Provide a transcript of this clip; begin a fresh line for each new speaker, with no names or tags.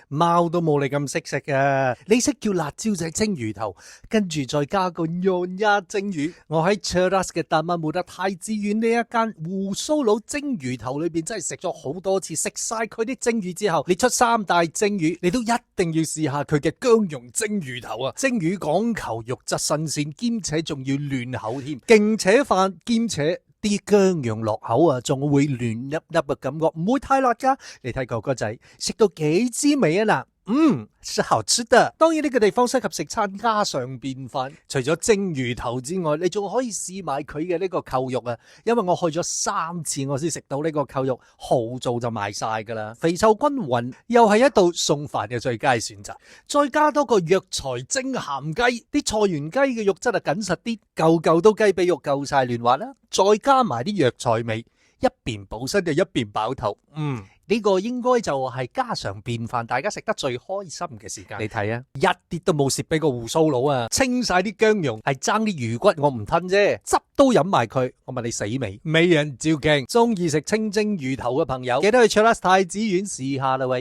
貓都冇你咁識食啊！你識叫辣椒仔蒸魚頭，跟住再加個釀鴨蒸魚。我喺 Cheras 嘅大馬木德太子苑呢一間胡鬚佬蒸魚頭裏邊真係食咗好多次，食晒佢啲蒸魚之後，列出3大蒸魚，你都一定要試下佢嘅薑蓉蒸魚頭啊！蒸魚講求肉質新鮮，兼且仲要嫩口添，勁且飯兼且啲薑蓉落口啊，仲會嫩粒粒嘅感覺，唔會太辣噶。你睇哥哥仔食到幾滋味啊嗱！是好吃的。當然呢個地方適合食餐家常便飯，除咗蒸魚頭之外，你仲可以試埋佢嘅呢個扣肉啊。因為我去咗3次，我先食到呢個扣肉，好早就賣晒噶啦。肥瘦均勻，又係一道送飯嘅最佳選擇。再加多個藥材蒸鹹雞，啲菜園雞嘅肉質啊緊實啲，嚿嚿都雞髀肉夠晒嫩滑啦。再加埋啲藥材味，一邊補身就一邊飽肚。呢個應該就係家常便飯，大家食得最開心嘅時間。你睇啊，一啲都冇蝕俾個胡鬚佬啊，清晒啲薑蓉，係爭啲魚骨我唔吞啫，汁都飲埋佢。我問你死未？美人照鏡，中意食清蒸魚頭嘅朋友，記得去 Cheras 太子苑試下啦喂。